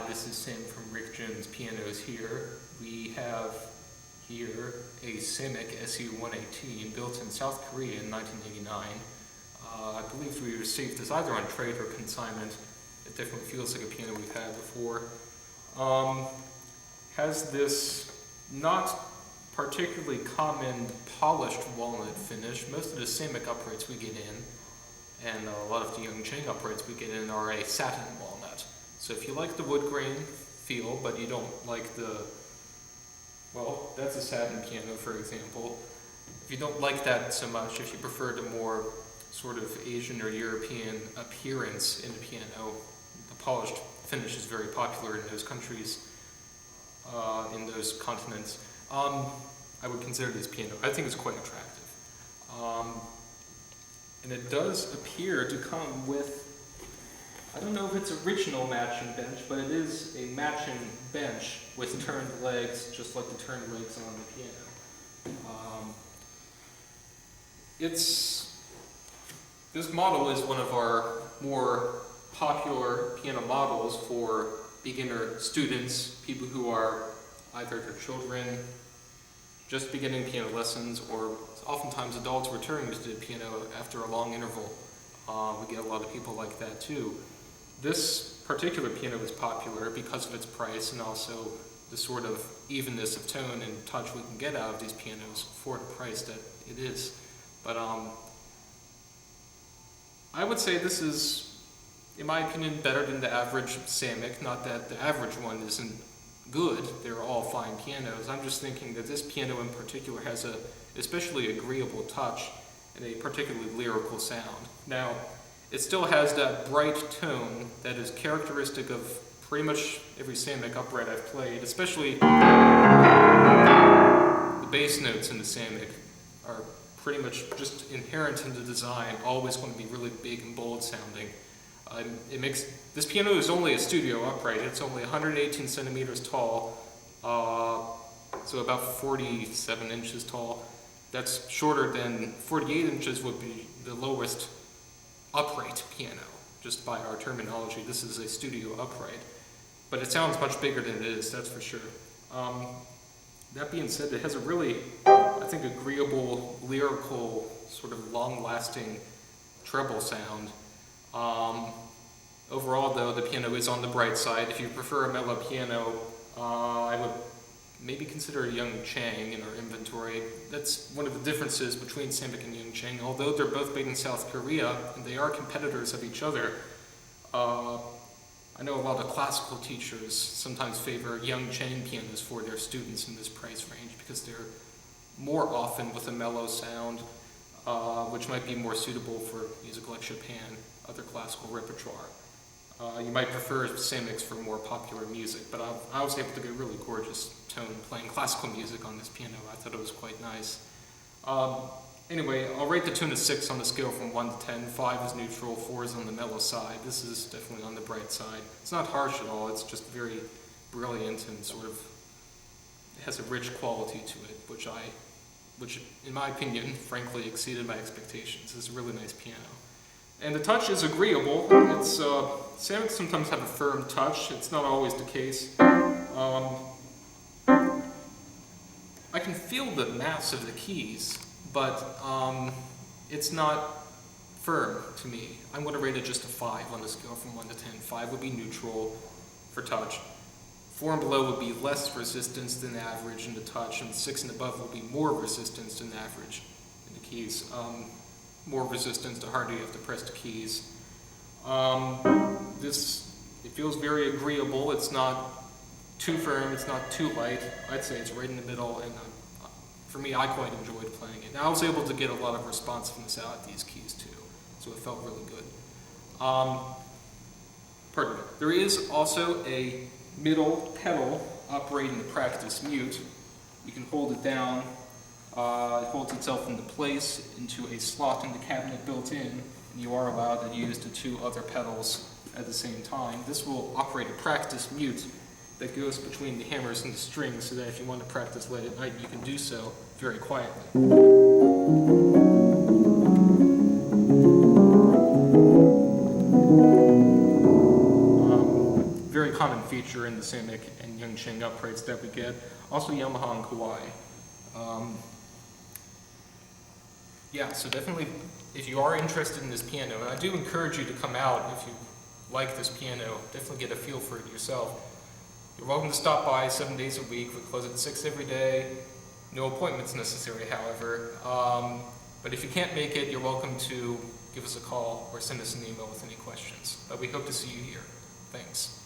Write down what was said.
this is Sam from Rick Jones Pianos here. We have here a Samick SU-118 built in South Korea in 1989. I believe we received this either on trade or consignment. It definitely feels like a piano we've had before. Has this not particularly common polished walnut finish. Most of the Samick uprights we get in, and a lot of the Yongcheng uprights we get in, are a satin walnut. So if you like the wood grain feel, but you don't like the, well, that's a satin piano, for example. If you don't like that so much, if you prefer the more sort of Asian or European appearance in the piano, the polished finish is very popular in those countries, in those continents. I would consider this piano, I think it's quite attractive. And it does appear to come with, I don't know if it's original matching bench, but it is a matching bench with turned legs, just like the turned legs on the piano. This model is one of our more popular piano models for beginner students, people who are either their children just beginning piano lessons, or oftentimes adults returning to the piano after a long interval. We get a lot of people like that too. This particular piano is popular because of its price and also the sort of evenness of tone and touch we can get out of these pianos for the price that it is. But I would say this is, in my opinion, better than the average Samick. Not that the average one isn't good, they're all fine pianos. I'm just thinking that this piano in particular has a especially agreeable touch and a particularly lyrical sound. Now, it still has that bright tone that is characteristic of pretty much every Samick upright I've played, especially the bass notes in the Samick are pretty much just inherent in the design, always going to be really big and bold sounding. This piano is only a studio upright. It's only 118 centimeters tall, so about 47 inches tall. That's shorter than 48 inches would be the lowest upright piano, just by our terminology. This is a studio upright, but it sounds much bigger than it is, that's for sure. That being said, it has a really, I think, agreeable, lyrical, sort of long-lasting treble sound. Overall, though, the piano is on the bright side. If you prefer a mellow piano, I would maybe consider a Yongcheng in our inventory. That's one of the differences between Samick and Yongcheng. Although they're both made in South Korea, and they are competitors of each other, I know a lot of classical teachers sometimes favor Yongcheng pianos for their students in this price range because they're more often with a mellow sound, which might be more suitable for music like Chopin, other classical repertoire. You might prefer Samicks for more popular music, but I was able to get a really gorgeous tone playing classical music on this piano. I thought it was quite nice. Anyway, I'll rate the tune a 6 on the scale from 1 to 10. 5 is neutral, 4 is on the mellow side. This is definitely on the bright side. It's not harsh at all, it's just very brilliant and sort of has a rich quality to it, which in my opinion, frankly exceeded my expectations. It's a really nice piano. And the touch is agreeable. Samick sometimes have a firm touch. It's not always the case. I can feel the mass of the keys, but it's not firm to me. I'm going to rate it just a 5 on the scale from 1 to 10. 5 would be neutral for touch. 4 and below would be less resistance than average in the touch, and 6 and above would be more resistance than average in the keys. More resistance the harder you have to press the keys. It feels very agreeable. It's not too firm, it's not too light. I'd say it's right in the middle, and for me, I quite enjoyed playing it. And I was able to get a lot of responsiveness out of these keys too, so it felt really good. Pardon me. There is also a middle pedal operating the practice mute. You can hold it down. It holds itself into place into a slot in the cabinet built in, and you are allowed to use the 2 other pedals at the same time. This will operate a practice mute that goes between the hammers and the strings, so that if you want to practice late at night, you can do so very quietly. very common feature in the Samick and Yangcheng uprights that we get. Also Yamaha and Kawai. Yeah, so definitely, if you are interested in this piano, and I do encourage you to come out if you like this piano, definitely get a feel for it yourself. You're welcome to stop by 7 days a week. We close at 6 every day. No appointments necessary, however. But if you can't make it, you're welcome to give us a call or send us an email with any questions. But we hope to see you here. Thanks.